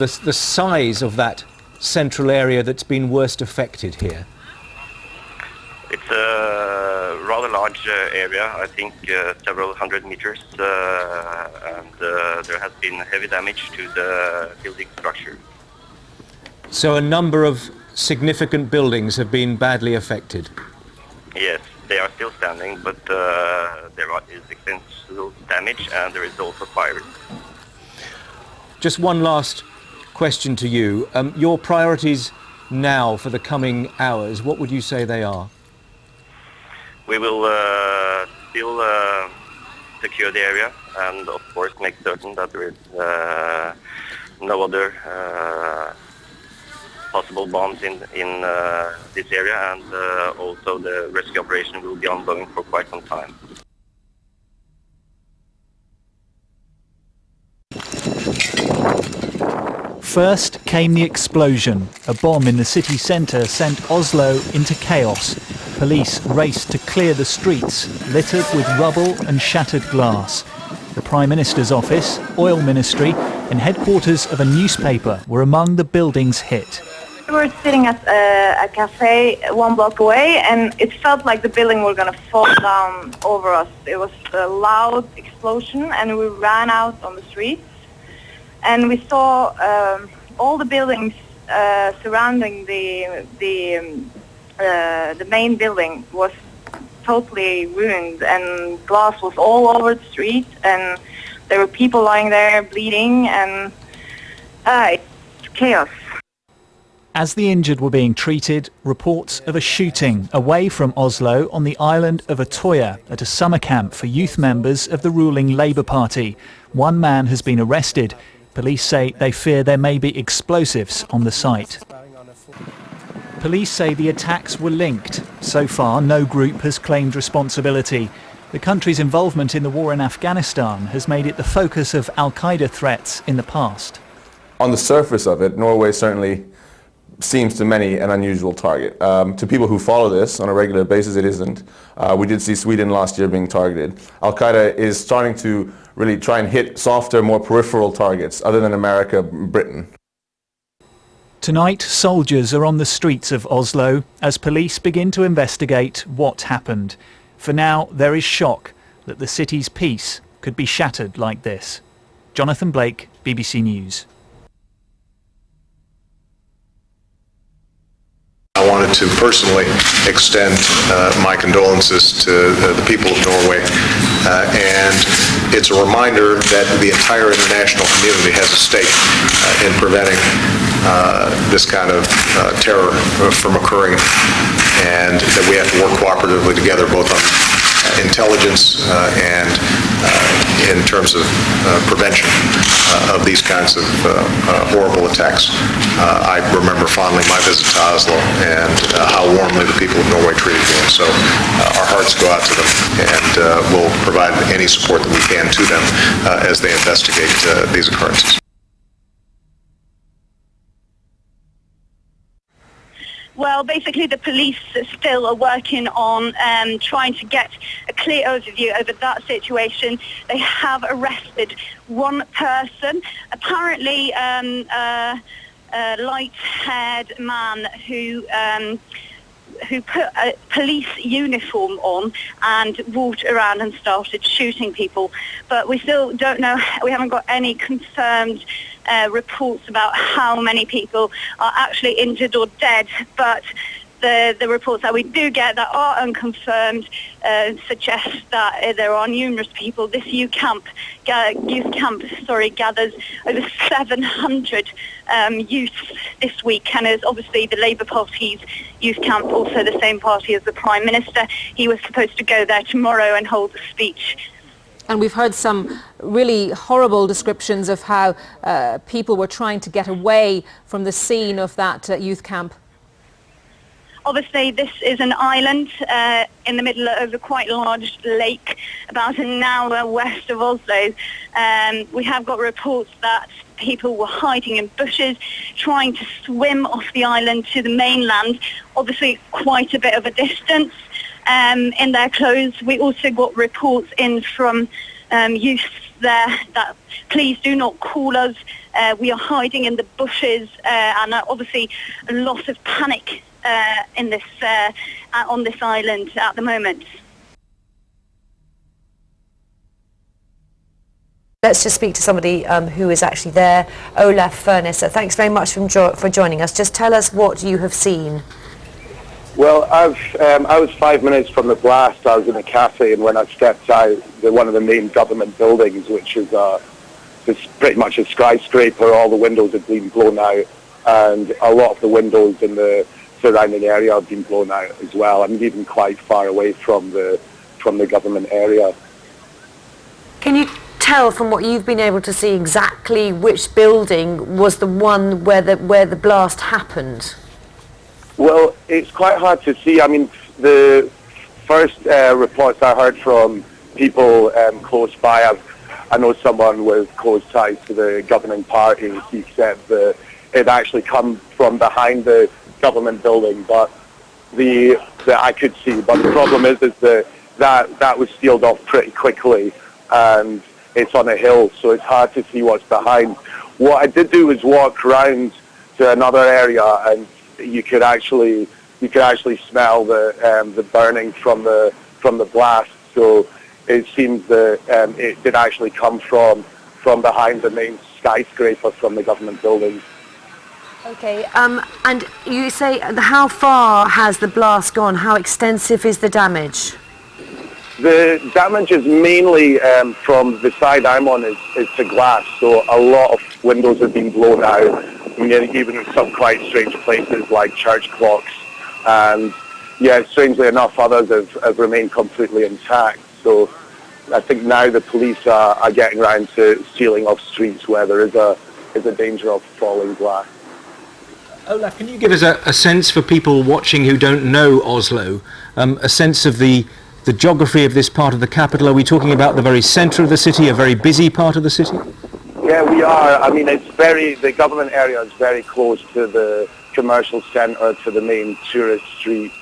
The size of that central area that's been worst affected here? It's a rather large area, I think several hundred meters, and there has been heavy damage to the building structure. So a number of significant buildings have been badly affected? Yes, they are still standing, but there is extensive damage and there is also fire. Just one last question to you. Your priorities now for the coming hours, what would you say they are? We will still secure the area and of course make certain that there is no other possible bombs in this area, and also the rescue operation will be ongoing for quite some time. First came the explosion. A bomb in the city centre sent Oslo into chaos. Police raced to clear the streets, littered with rubble and shattered glass. The Prime Minister's office, oil ministry and headquarters of a newspaper were among the buildings hit. We were sitting at a cafe 1 block away, and it felt like the building were going to fall down over us. It was a loud explosion, and we ran out on the streets. And we saw all the buildings surrounding the main building was totally ruined, and glass was all over the street, and there were people lying there bleeding, and it's chaos. As the injured were being treated, reports of a shooting away from Oslo on the island of Utøya at a summer camp for youth members of the ruling Labour Party. One man has been arrested. Police say they fear there may be explosives on the site. Police say the attacks were linked. So far, no group has claimed responsibility. The country's involvement in the war in Afghanistan has made it the focus of Al-Qaeda threats in the past. On the surface of it, Norway certainly seems to many an unusual target. To people who follow this on a regular basis, it isn't. We did see Sweden last year being targeted. Al-Qaeda is starting to really try and hit softer, more peripheral targets other than America, Britain. Tonight, soldiers are on the streets of Oslo as police begin to investigate what happened. For now, there is shock that the city's peace could be shattered like this. Jonathan Blake, BBC News. I wanted to personally extend my condolences to the people of Norway, and it's a reminder that the entire international community has a stake in preventing this kind of terror from occurring, and that we have to work cooperatively together both on intelligence and in terms of prevention of these kinds of horrible attacks. I remember fondly my visit to Oslo and how warmly the people of Norway treated me, and so our hearts go out to them, and we'll provide any support that we can to them as they investigate these occurrences. Well, basically the police still are working on trying to get a clear overview over that situation. They have arrested one person, apparently a light-haired man who put a police uniform on and walked around and started shooting people. But we still don't know, we haven't got any confirmed reports about how many people are actually injured or dead, but the reports that we do get that are unconfirmed suggest that there are numerous people. This youth camp gathers over 700 youth this week, and is obviously the Labour Party's youth camp, also the same party as the Prime Minister. He was supposed to go there tomorrow and hold a speech. And we've heard some really horrible descriptions of how people were trying to get away from the scene of that youth camp. Obviously, this is an island in the middle of a quite large lake, about an hour west of Oslo. We have got reports that people were hiding in bushes, trying to swim off the island to the mainland, obviously quite a bit of a distance. In their clothes. We also got reports in from youth there that please do not call us We are hiding in the bushes, and obviously a lot of panic in this on this island at the moment. Let's just speak to somebody who is actually there. Olaf Furness, thanks very much for joining us. Just tell us what you have seen. Well, I was 5 minutes from the blast. I was in a cafe, and when I stepped out, one of the main government buildings, which is pretty much a skyscraper, all the windows had been blown out, and a lot of the windows in the surrounding area have been blown out as well. I'm even quite far away from the government area. Can you tell from what you've been able to see exactly which building was the one where the blast happened? Well, it's quite hard to see. I mean, the first reports I heard from people close by, I know someone with close ties to the governing party. He said that it actually come from behind the government building, but that I could see. But the problem is that was sealed off pretty quickly, and it's on a hill, so it's hard to see what's behind. What I did do was walk around to another area, and you could actually smell the burning from the blast. So it seems that it did actually come from behind the main skyscraper from the government building. Okay, and you say, how far has the blast gone? How extensive is the damage? The damage is mainly from the side I'm on is to glass, so a lot of windows have been blown out. I mean, even in some quite strange places like church clocks, and yeah, strangely enough, others have remained completely intact. So I think now the police are getting around to sealing off streets where there is a danger of falling glass. Olaf, can you give us a sense for people watching who don't know Oslo, a sense of the geography of this part of the capital? Are we talking about the very centre of the city, a very busy part of the city? Yeah, we are. I mean, the government area is very close to the commercial centre, to the main tourist street,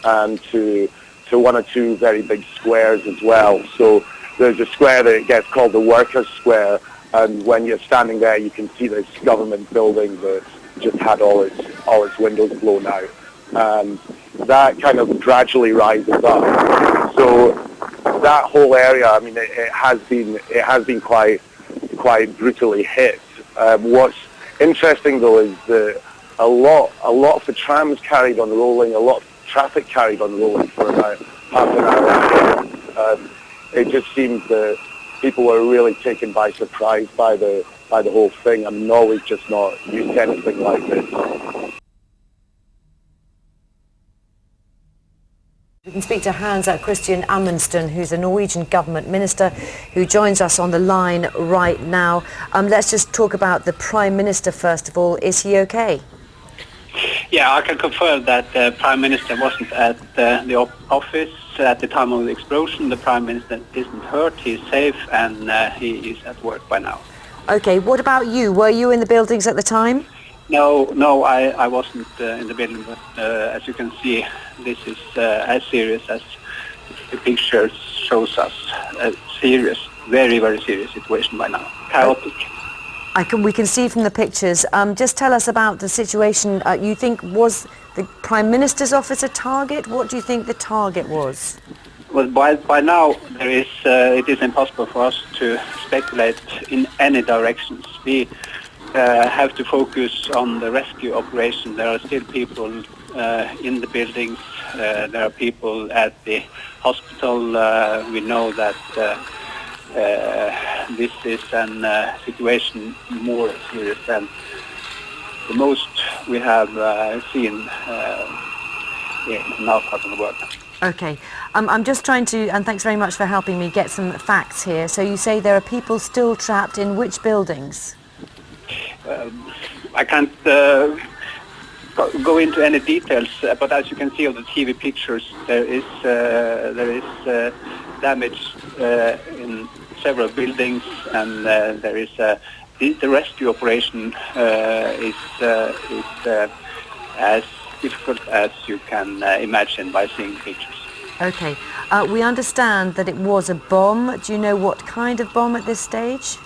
and to one or two very big squares as well. So there's a square that gets called the Workers' Square, and when you're standing there, you can see this government building that just had all its windows blown out, and that kind of gradually rises up. So that whole area, I mean, it has been quite brutally hit. What's interesting though is that a lot of the trams carried on rolling, a lot of traffic carried on rolling for about half an hour. It just seems that people were really taken by surprise by the whole thing. I mean, Norway's just not used to anything like this. We can speak to Hans Christian Amundsen, who's a Norwegian government minister, who joins us on the line right now. Let's just talk about the Prime Minister first of all. Is he okay? Yeah, I can confirm that the Prime Minister wasn't at the office at the time of the explosion. The Prime Minister isn't hurt, he's safe, and he is at work by now. Okay, what about you? Were you in the buildings at the time? No, I wasn't in the building, but as you can see, this is as serious as the picture shows us. A serious, very, very serious situation by now. Chaotic. We can see from the pictures. Just tell us about the situation. You think was the Prime Minister's office a target? What do you think the target was? Well, by now it is impossible for us to speculate in any directions. We have to focus on the rescue operation. There are still people in the buildings. There are people at the hospital. We know that this is a situation more serious than the most we have seen in our part of the world. Okay, I'm just trying to, and thanks very much for helping me get some facts here. So you say there are people still trapped in which buildings? I can't go into any details, but as you can see on the TV pictures, there is damage in several buildings, and there is the rescue operation is as difficult as you can imagine by seeing pictures. Okay, we understand that it was a bomb. Do you know what kind of bomb at this stage?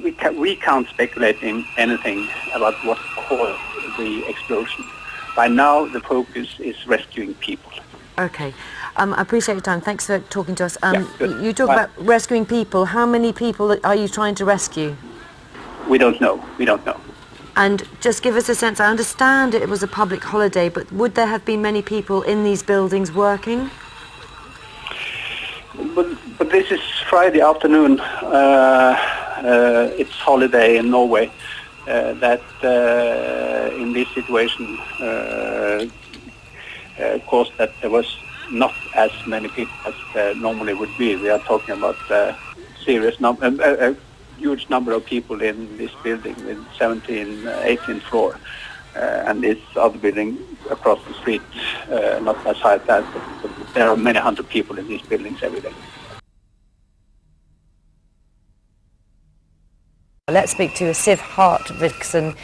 We can't speculate in anything about what caused the explosion. By now, the focus is rescuing people. Okay. I appreciate your time. Thanks for talking to us. You talk Bye. about rescuing people. How many people are you trying to rescue? We don't know. We don't know. And just give us a sense. I understand it was a public holiday, but would there have been many people in these buildings working? But this is Friday afternoon. It's holiday in Norway. That in this situation caused that there was not as many people as there normally would be. We are talking about a huge number of people in this building with 17th, 18th floor. And this other building across the street, not as high as that, but there are many hundred people in these buildings every day. Let's speak to Siv Hartvigsen,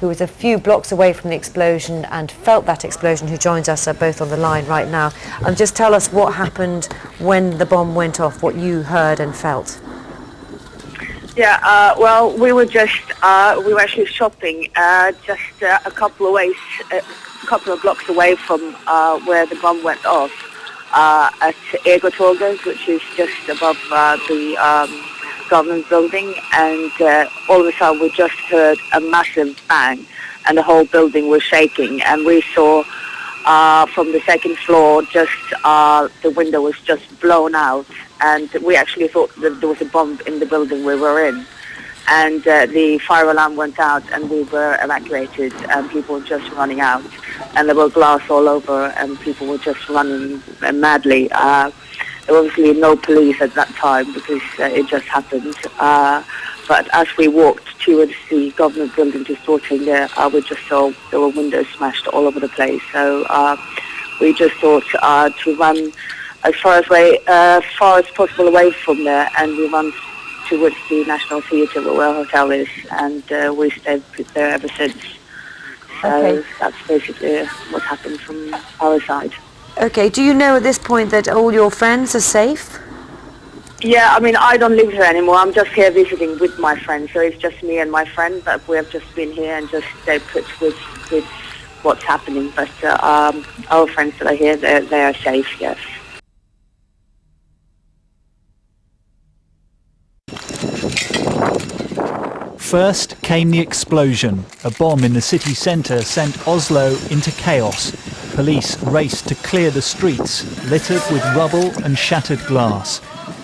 who was a few blocks away from the explosion and felt that explosion, who joins us both on the line right now. Just tell us what happened when the bomb went off, what you heard and felt. Yeah, well, we were actually shopping just a couple of blocks away from where the bomb went off at Egertorget, which is just above the government building, and all of a sudden we just heard a massive bang and the whole building was shaking, and we saw from the second floor just the window was just blown out, and we actually thought that there was a bomb in the building we were in, and the fire alarm went out and we were evacuated and people were just running out, and there was glass all over and people were just running madly. There were obviously no police at that time because it just happened. But as we walked towards the government building to sorting there, we just saw there were windows smashed all over the place. So we just thought to run as far as possible away from there, and we ran towards the National Theatre where our hotel is, and we stayed there ever since. So that's basically what happened from our side. Okay, do you know at this point that all your friends are safe? Yeah, I mean, I don't live here anymore. I'm just here visiting with my friends, so it's just me and my friend, but we have just been here and just stayed put with what's happening. But our friends that are here, they are safe, yes. First came the explosion. A bomb in the city centre sent Oslo into chaos. Police raced to clear the streets, littered with rubble and shattered glass.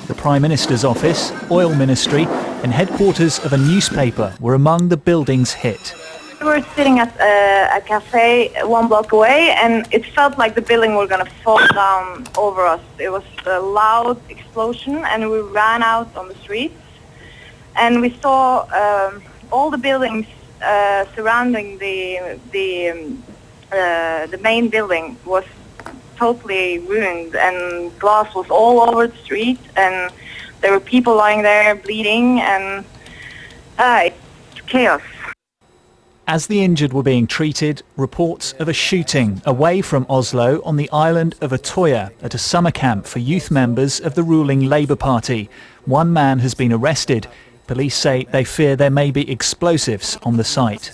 The Prime Minister's office, oil ministry and headquarters of a newspaper were among the buildings hit. We were sitting at a cafe 1 block away, and it felt like the building was going to fall down over us. It was a loud explosion, and we ran out on the streets. And we saw all the buildings surrounding the main building was totally ruined, and glass was all over the street, and there were people lying there bleeding, and it's chaos. As the injured were being treated, reports of a shooting away from Oslo on the island of Utøya at a summer camp for youth members of the ruling Labour Party. One man has been arrested. Police say they fear there may be explosives on the site.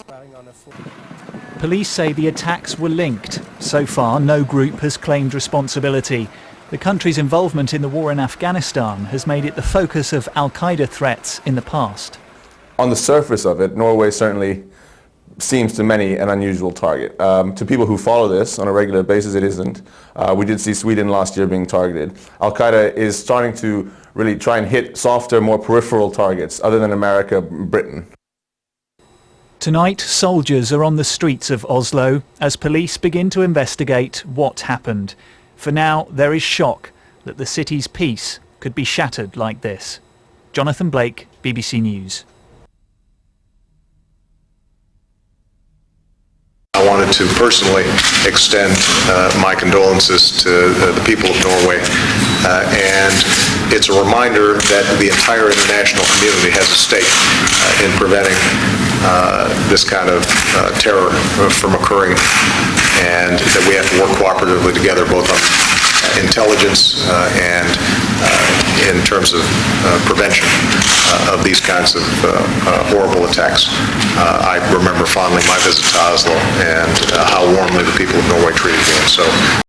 Police say the attacks were linked. So far, no group has claimed responsibility. The country's involvement in the war in Afghanistan has made it the focus of Al-Qaeda threats in the past. On the surface of it, Norway certainly seems to many an unusual target. To people who follow this on a regular basis, it isn't. We did see Sweden last year being targeted. Al-Qaeda is starting to really try and hit softer, more peripheral targets other than America, Britain. Tonight, soldiers are on the streets of Oslo as police begin to investigate what happened. For now, there is shock that the city's peace could be shattered like this. Jonathan Blake, BBC News. I wanted to personally extend my condolences to the people of Norway, and it's a reminder that the entire international community has a stake in preventing this kind of terror from occurring, and that we have to work cooperatively together both on intelligence and in terms of prevention of these kinds of horrible attacks. I remember fondly my visit to Oslo and how warmly the people of Norway treated me. And so